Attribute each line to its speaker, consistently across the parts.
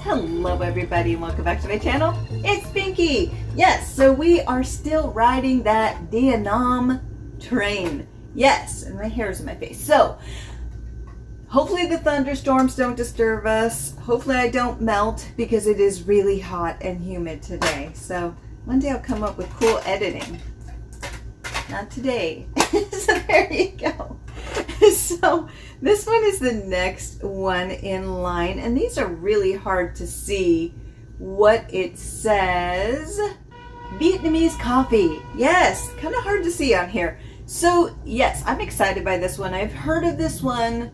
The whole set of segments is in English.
Speaker 1: Hello everybody and welcome back to my channel. It's Pinky. Yes, so we are still riding that Vietnam train. Yes, and my hair is in my face. So hopefully the thunderstorms don't disturb us. Hopefully I don't melt because it is really hot and humid today. So one day I'll come up with cool editing. Not today. So there you go. So this one is the next one in line, and these are really hard to see what it says. Vietnamese coffee. Yes, kind of hard to see on here. So yes, I'm excited by this one. I've heard of this one.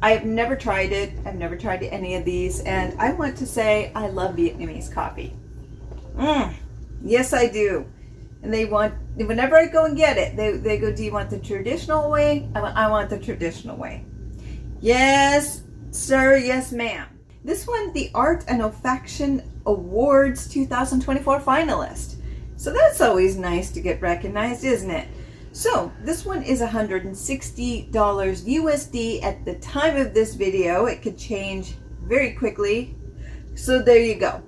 Speaker 1: I've never tried it. I've never tried any of these, and I want to say I love Vietnamese coffee. Yes, I do. And they want, whenever I go and get it, they go, do you want the traditional way? I want the traditional way. Yes, sir. Yes, ma'am. This one, the Art and Olfaction Awards 2024 finalist. So that's always nice to get recognized, isn't it? So this one is $160 USD at the time of this video. It could change very quickly. So there you go.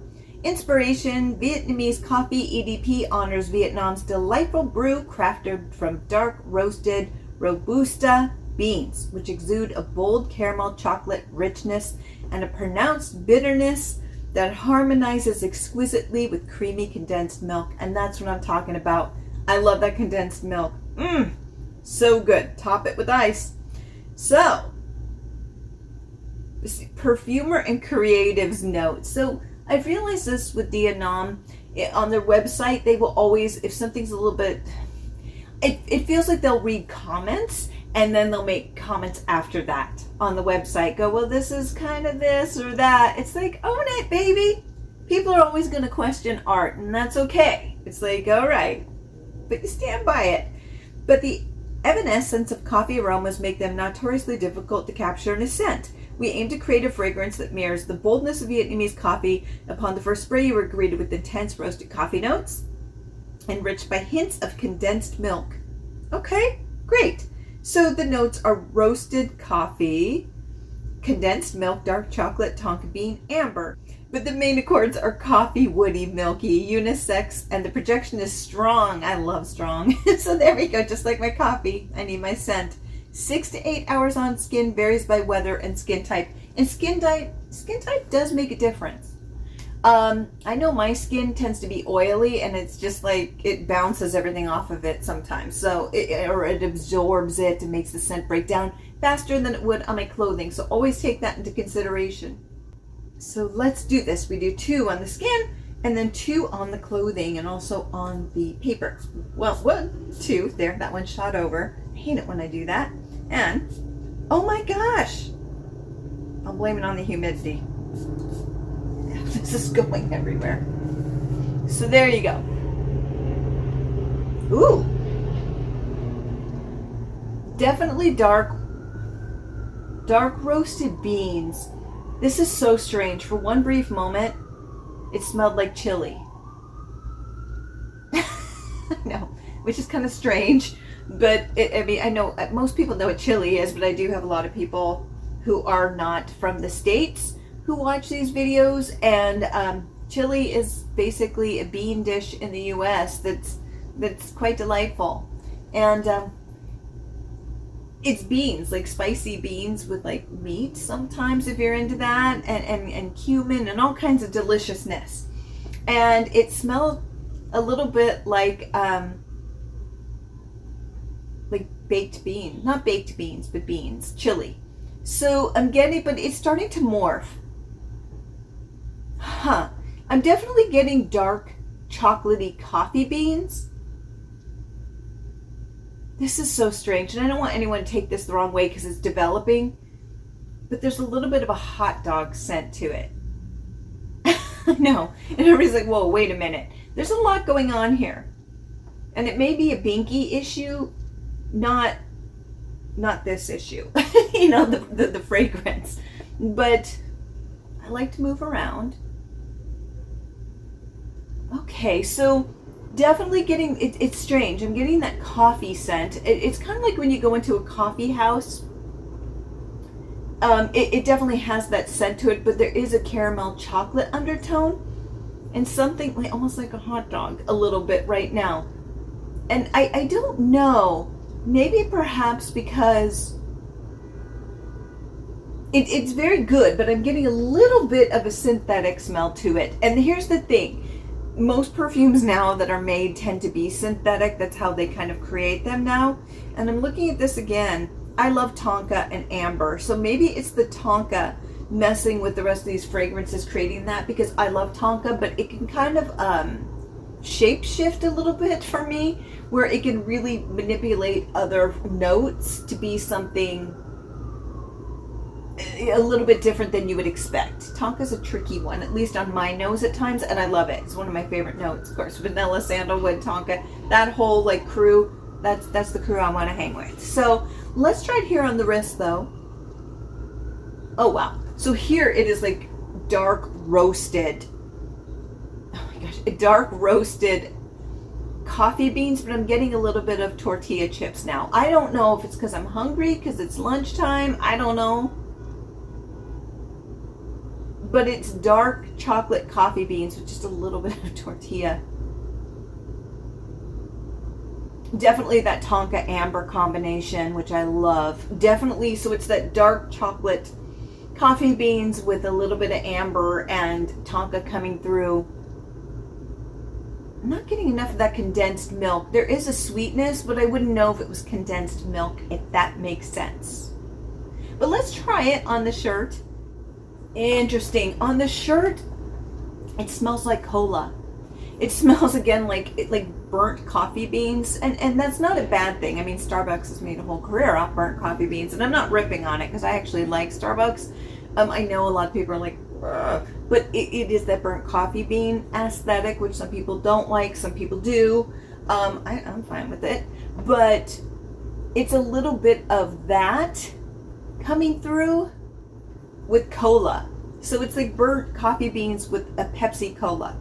Speaker 1: Inspiration: Vietnamese coffee EDP honors Vietnam's delightful brew crafted from dark roasted Robusta beans, which exude a bold caramel chocolate richness and a pronounced bitterness that harmonizes exquisitely with creamy condensed milk. And that's what I'm talking about. I love that condensed milk. So good. Top it with ice. So, perfumer and creatives note. So I've realized this with Vietnam. On their website, they will always, if something's a little bit, it feels like they'll read comments and then they'll make comments after that on the website. Go, well, this is kind of this or that. It's like, own it, baby. People are always going to question art, and that's okay. It's like, all right, but you stand by it. But the evanescence of coffee aromas make them notoriously difficult to capture in a scent. We aim to create a fragrance that mirrors the boldness of Vietnamese coffee. Upon the first spray, you are greeted with intense roasted coffee notes, enriched by hints of condensed milk. Okay, great. So the notes are roasted coffee, condensed milk, dark chocolate, tonka bean, amber. But the main accords are coffee, woody, milky, unisex, and the projection is strong. I love strong. So there we go, just like my coffee. I need my scent. 6 to 8 hours on skin, varies by weather and skin type. And skin type does make a difference. I know my skin tends to be oily, and it's just like it bounces everything off of it sometimes. So it absorbs it and makes the scent break down faster than it would on my clothing. So always take that into consideration. So let's do this. We do 2 on the skin and then 2 on the clothing and also on the paper. Well, 1, 2, there, that one shot over. I hate it when I do that. And, oh my gosh, I'll blame it on the humidity. This is going everywhere. So there you go. Ooh. Definitely dark roasted beans. This is so strange. For one brief moment, it smelled like chili. I know, which is kind of strange. But, I mean, I know most people know what chili is, but I do have a lot of people who are not from the States who watch these videos. And chili is basically a bean dish in the U.S. that's quite delightful. And it's beans, like spicy beans with like meat sometimes if you're into that, and cumin and all kinds of deliciousness. And it smelled a little bit like baked bean, not baked beans, but beans, chili. So I'm getting, but it's starting to morph. I'm definitely getting dark chocolatey coffee beans. This is so strange, and I don't want anyone to take this the wrong way because it's developing, but there's a little bit of a hot dog scent to it. I know, and everybody's like, whoa, wait a minute. There's a lot going on here. And it may be a binky issue, not this issue, you know, the fragrance. But I like to move around. Okay, so definitely getting, it's strange. I'm getting that coffee scent. It's kind of like when you go into a coffee house It definitely has that scent to it, but there is a caramel chocolate undertone and something like almost like a hot dog a little bit right now. And I don't know, maybe perhaps because it's very good, but I'm getting a little bit of a synthetic smell to it. And here's the thing. Most perfumes now that are made tend to be synthetic. That's how they kind of create them now. And I'm looking at this again. I love tonka and amber. So maybe it's the tonka messing with the rest of these fragrances creating that, because I love tonka, but it can kind of shape shift a little bit for me, where it can really manipulate other notes to be something a little bit different than you would expect. Tonka's a tricky one, at least on my nose at times, and I love it. It's one of my favorite notes. Of course, vanilla, sandalwood, tonka, that whole like crew, that's the crew I want to hang with. So let's try it here on the wrist though. Oh wow. So here it is like dark roasted. Oh my gosh, dark roasted coffee beans, but I'm getting a little bit of tortilla chips now. I don't know if it's because I'm hungry, because it's lunchtime. I don't know. But it's dark chocolate coffee beans with just a little bit of tortilla. Definitely that tonka amber combination, which I love. Definitely, so it's that dark chocolate coffee beans with a little bit of amber and tonka coming through. I'm not getting enough of that condensed milk. There is a sweetness, but I wouldn't know if it was condensed milk, if that makes sense. But let's try it on the shirt. Interesting. On the shirt, it smells like cola. It smells again like burnt coffee beans, and that's not a bad thing. I mean, Starbucks has made a whole career off burnt coffee beans, and I'm not ripping on it because I actually like Starbucks. I know a lot of people are like, ugh, but it is that burnt coffee bean aesthetic, which some people don't like, some people do. I'm fine with it, but it's a little bit of that coming through with cola. So it's like burnt coffee beans with a Pepsi Cola,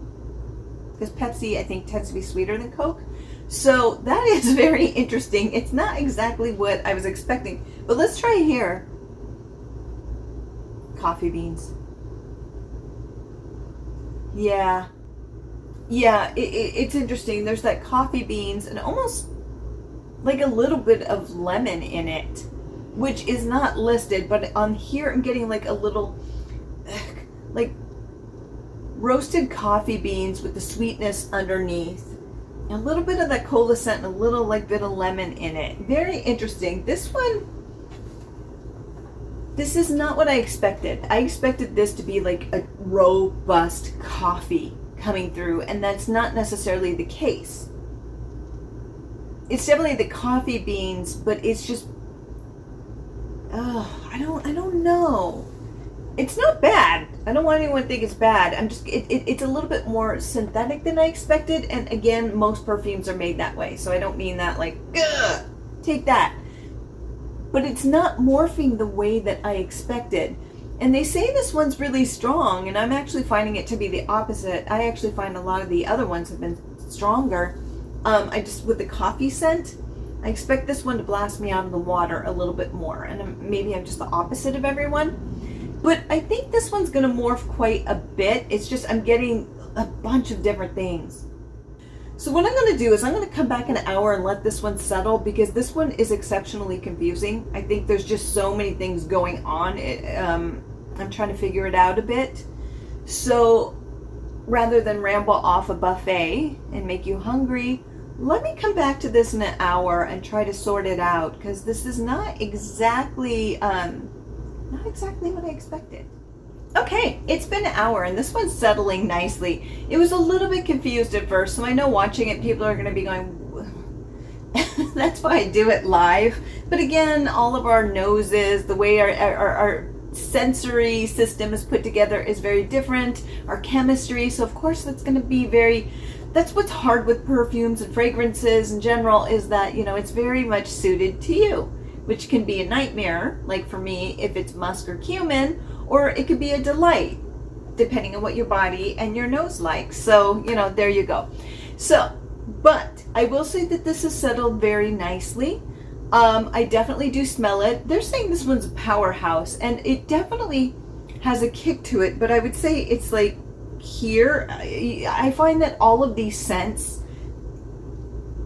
Speaker 1: because Pepsi I think tends to be sweeter than Coke. So that is very interesting. It's not exactly what I was expecting, but let's try here. Coffee beans. Yeah, it's interesting. There's that coffee beans and almost like a little bit of lemon in it, which is not listed, but on here I'm getting like a little like roasted coffee beans with the sweetness underneath, a little bit of that cola scent and a little like bit of lemon in it. Very interesting. This one, this is not what I expected. I expected this to be like a robust coffee coming through, and that's not necessarily the case. It's definitely the coffee beans, but it's just, I don't know. It's not bad. I don't want anyone to think it's bad. I'm just, it's a little bit more synthetic than I expected. And again, most perfumes are made that way. So I don't mean that like, ugh, take that. But it's not morphing the way that I expected. And they say this one's really strong, and I'm actually finding it to be the opposite. I actually find a lot of the other ones have been stronger. With the coffee scent, I expect this one to blast me out of the water a little bit more. And maybe I'm just the opposite of everyone. But I think this one's going to morph quite a bit. It's just I'm getting a bunch of different things. So what I'm going to do is I'm going to come back in an hour and let this one settle, because this one is exceptionally confusing. I think there's just so many things going on. I'm trying to figure it out a bit. So rather than ramble off a buffet and make you hungry, let me come back to this in an hour and try to sort it out, because this is not exactly what I expected. Okay, it's been an hour and this one's settling nicely. It was a little bit confused at first, so I know watching it people are going to be going, that's why I do it live. But again, all of our noses, the way our sensory system is put together is very different, our chemistry, so of course that's going to be that's what's hard with perfumes and fragrances in general, is that, it's very much suited to you, which can be a nightmare, like for me, if it's musk or cumin, or it could be a delight, depending on what your body and your nose likes. So, there you go. So, but I will say that this is settled very nicely. I definitely do smell it. They're saying this one's a powerhouse, and it definitely has a kick to it, but I would say it's like here. I find that all of these scents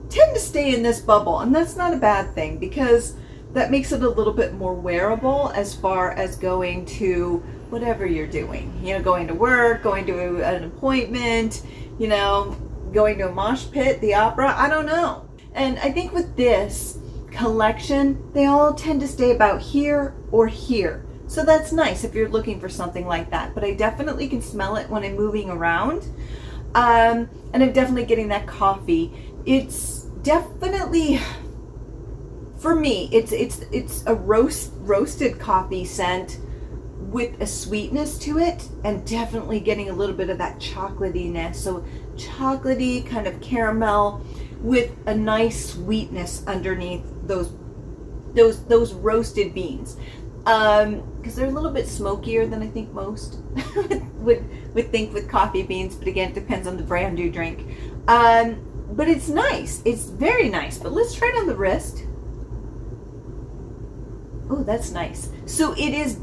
Speaker 1: tend to stay in this bubble, and that's not a bad thing because that makes it a little bit more wearable as far as going to whatever you're doing. You know, going to work, going to an appointment, you know, going to a mosh pit, the opera, I don't know. And I think with this collection, they all tend to stay about here or here. So that's nice if you're looking for something like that. But I definitely can smell it when I'm moving around. And I'm definitely getting that coffee. It's definitely, for me, it's a roasted coffee scent with a sweetness to it, and definitely getting a little bit of that chocolatiness. So chocolatey kind of caramel with a nice sweetness underneath those roasted beans. Because they're a little bit smokier than I think most would think with coffee beans, but again, it depends on the brand you drink. But it's nice. It's very nice. But let's try it on the wrist. Oh, that's nice. So it is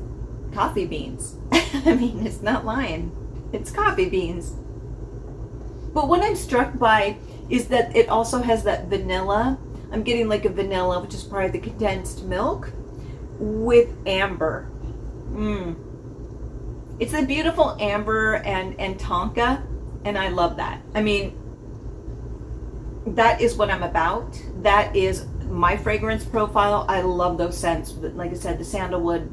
Speaker 1: coffee beans. I mean, it's not lying. It's coffee beans. But what I'm struck by is that it also has that vanilla. I'm getting like a vanilla, which is probably the condensed milk, with amber. It's a beautiful amber and tonka, and I love that. I mean, that is what I'm about. That is my fragrance profile. I love those scents. Like I said, the sandalwood,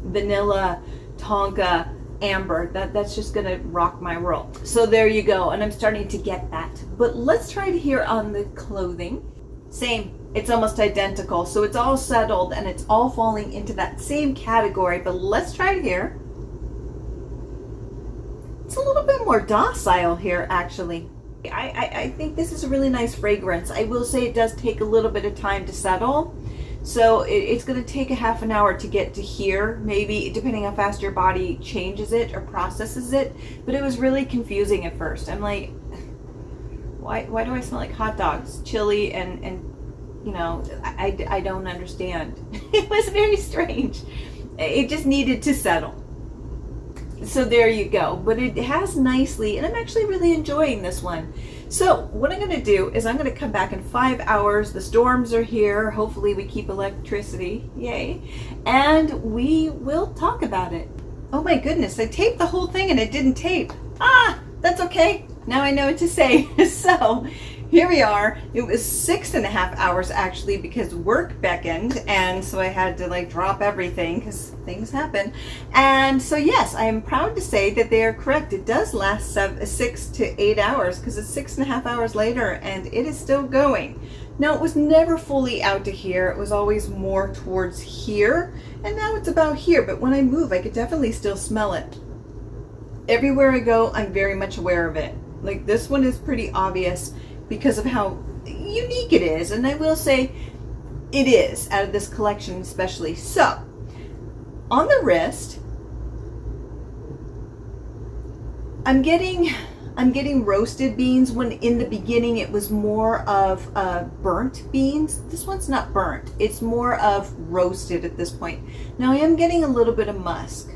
Speaker 1: vanilla, tonka, amber. That's just gonna rock my world. So there you go, and I'm starting to get that. But let's try it here on the clothing. Same, it's almost identical. So it's all settled and it's all falling into that same category. But let's try it here. It's a little bit more docile here, actually. I think this is a really nice fragrance. I will say it does take a little bit of time to settle. So it's going to take a half an hour to get to here, maybe, depending how fast your body changes it or processes it. But it was really confusing at first. I'm like, why do I smell like hot dogs, chili, and you know, I don't understand. It was very strange. It just needed to settle. So there you go. But it has nicely, and I'm actually really enjoying this one. So what I'm going to do is I'm going to come back in 5 hours. The storms are here. Hopefully we keep electricity. Yay. And we will talk about it. Oh my goodness, I taped the whole thing and it didn't tape. That's okay. Now I know what to say. So here we are. It was 6.5 hours actually, because work beckoned, and so I had to like drop everything because things happen. And so yes, I am proud to say that they are correct. It does last 6 to 8 hours, because it's 6.5 hours later and it is still going. Now, it was never fully out to here. It was always more towards here, and now it's about here. But when I move, I could definitely still smell it. Everywhere I go, I'm very much aware of it. Like this one is pretty obvious because of how unique it is. And I will say it is, out of this collection especially. So, on the wrist, I'm getting roasted beans, when in the beginning it was more of burnt beans. This one's not burnt. It's more of roasted at this point. Now I am getting a little bit of musk.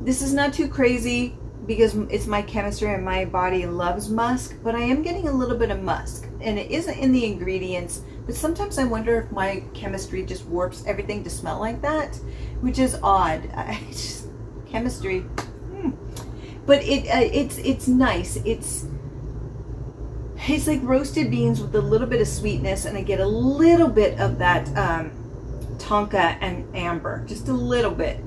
Speaker 1: This is not too crazy because it's my chemistry and my body loves musk, but I am getting a little bit of musk, and it isn't in the ingredients, but sometimes I wonder if my chemistry just warps everything to smell like that, which is odd. Just chemistry. But it's nice. It's like roasted beans with a little bit of sweetness, and I get a little bit of that tonka and amber, just a little bit.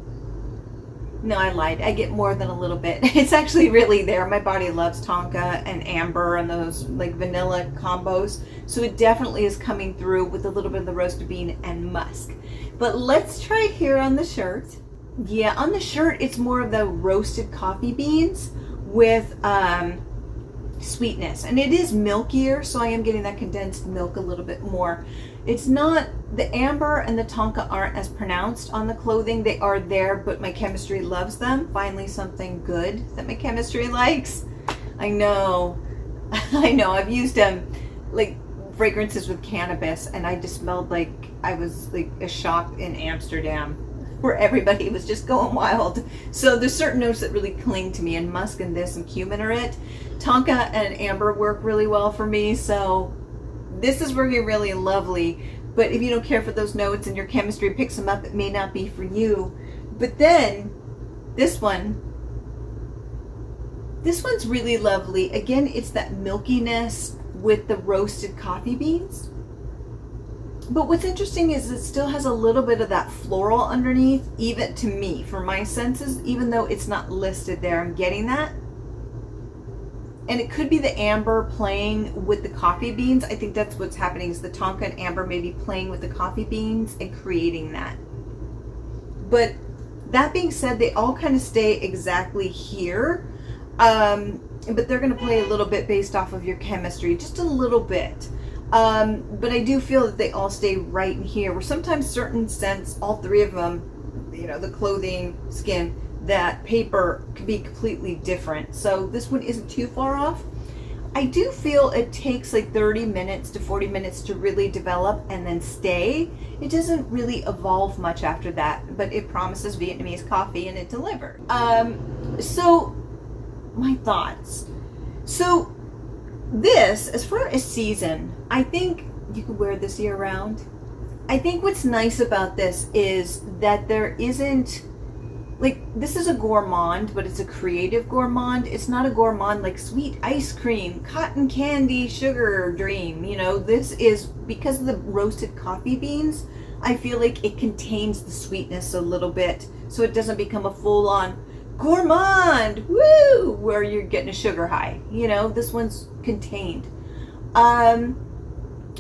Speaker 1: No, I lied. I get more than a little bit. It's actually really there. My body loves tonka and amber and those like vanilla combos. So it definitely is coming through with a little bit of the roasted bean and musk. But let's try it here on the shirt. Yeah, on the shirt, it's more of the roasted coffee beans with sweetness. And it is milkier, so I am getting that condensed milk a little bit more. It's not, the amber and the tonka aren't as pronounced on the clothing. They are there, but my chemistry loves them. Finally, something good that my chemistry likes. I know. I know. I've used them like fragrances with cannabis, and I just smelled like I was like a shop in Amsterdam where everybody was just going wild. So there's certain notes that really cling to me, and musk and this and cumin are it. Tonka and amber work really well for me, so this is really, really lovely. But if you don't care for those notes and your chemistry picks them up, it may not be for you. But then this one's really lovely. Again, it's that milkiness with the roasted coffee beans. But what's interesting is it still has a little bit of that floral underneath, even to me, for my senses, even though it's not listed there. I'm getting that. And it could be the amber playing with the coffee beans. I think that's what's happening, is the tonka and amber maybe playing with the coffee beans and creating that. But that being said, they all kind of stay exactly here. But they're going to play a little bit based off of your chemistry, just a little bit. But I do feel that they all stay right in here, where sometimes certain scents, all three of them, you know, the clothing, skin, that paper, could be completely different. So this one isn't too far off. I do feel it takes like 30 minutes to 40 minutes to really develop and then stay. It doesn't really evolve much after that, but it promises Vietnamese coffee and it delivered. So my thoughts. So this, as far as season, I think you could wear this year round. I think what's nice about this is that there isn't, like, this is a gourmand, but it's a creative gourmand. It's not a gourmand like sweet ice cream, cotton candy, sugar dream. You know, this is, because of the roasted coffee beans, I feel like it contains the sweetness a little bit, so it doesn't become a full-on gourmand, woo, where you're getting a sugar high. You know, this one's contained,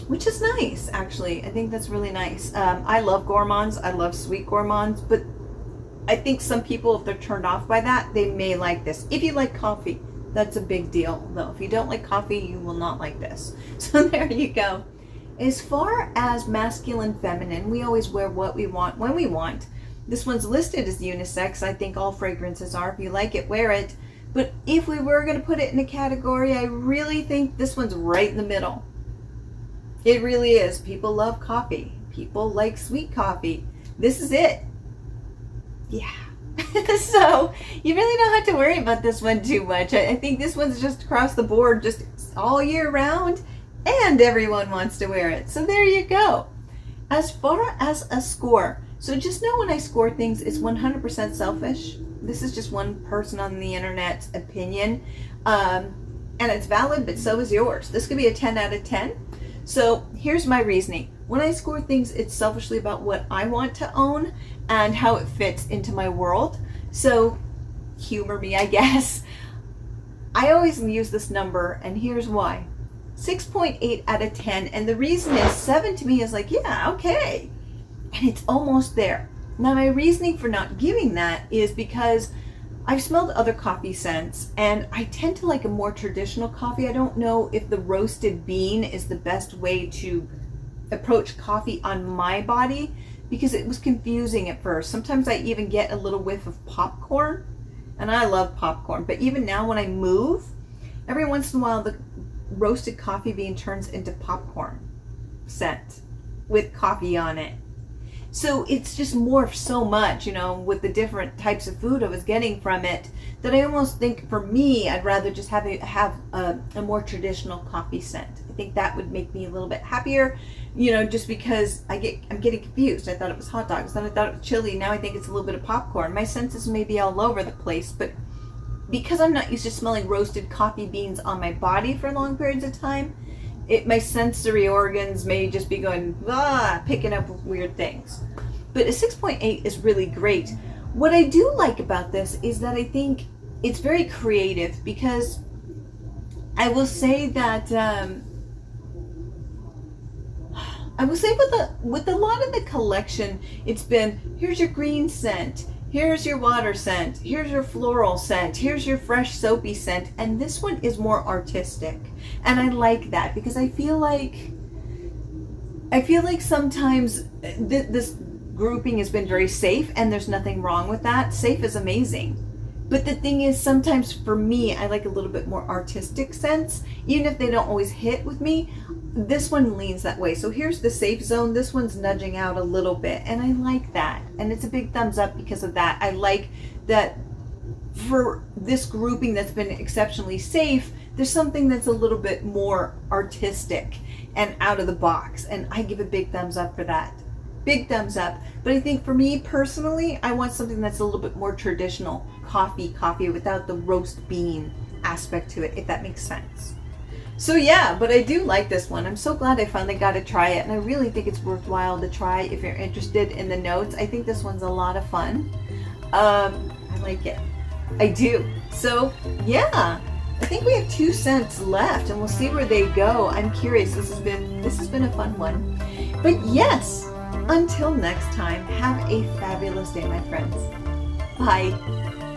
Speaker 1: which is nice, actually. I think that's really nice. I love gourmands. I love sweet gourmands, but I think some people, if they're turned off by that, they may like this. If you like coffee, that's a big deal, though. If you don't like coffee, you will not like this. So there you go. As far as masculine, feminine, we always wear what we want when we want. This one's listed as unisex. I think all fragrances are. If you like it, wear it. But if we were going to put it in a category, I really think this one's right in the middle. It really is. People love coffee. People like sweet coffee. This is it. Yeah. So you really don't have to worry about this one too much. I think this one's just across the board, just all year round, and everyone wants to wear it. So there you go. As far as a score, so just know when I score things, it's 100% selfish. This is just one person on the internet's opinion. And it's valid, but so is yours. This could be a 10 out of 10. So here's my reasoning. When I score things, it's selfishly about what I want to own and how it fits into my world. So humor me, I guess. I always use this number, and here's why. 6.8 out of 10. And the reason is 7 to me is like, yeah, okay. And it's almost there. Now, my reasoning for not giving that is because I've smelled other coffee scents, and I tend to like a more traditional coffee. I don't know if the roasted bean is the best way to approach coffee on my body, because it was confusing at first. Sometimes I even get a little whiff of popcorn, and I love popcorn. But even now when I move, every once in a while the roasted coffee bean turns into popcorn scent with coffee on it. So it's just morphed so much, you know, with the different types of food I was getting from it, that I almost think, for me, I'd rather just have a more traditional coffee scent. I think that would make me a little bit happier, you know, just because I'm getting confused. I thought it was hot dogs, then I thought it was chili, now I think it's a little bit of popcorn. My senses may be all over the place, but because I'm not used to smelling roasted coffee beans on my body for long periods of time, my sensory organs may just be going, picking up weird things. But a 6.8 is really great. What I do like about this is that I think it's very creative, because I will say that with a lot of the collection, it's been, here's your green scent, here's your water scent, here's your floral scent, here's your fresh soapy scent, and this one is more artistic. And I like that, because I feel like sometimes this grouping has been very safe, and there's nothing wrong with that. Safe is amazing. But the thing is, sometimes for me, I like a little bit more artistic scents. Even if they don't always hit with me, this one leans that way. So here's the safe zone. This one's nudging out a little bit, and I like that. And it's a big thumbs up because of that. I like that for this grouping that's been exceptionally safe, there's something that's a little bit more artistic and out of the box. And I give a big thumbs up for that. Big thumbs up. But I think for me personally, I want something that's a little bit more traditional. Coffee without the roast bean aspect to it, if that makes sense. So yeah, but I do like this one. I'm so glad I finally got to try it, and I really think it's worthwhile to try if you're interested in the notes. I think this one's a lot of fun. I like it. I do. So yeah, I think we have 2 scents left, and we'll see where they go. I'm curious. This has been a fun one. But yes, until next time, have a fabulous day, my friends. Bye.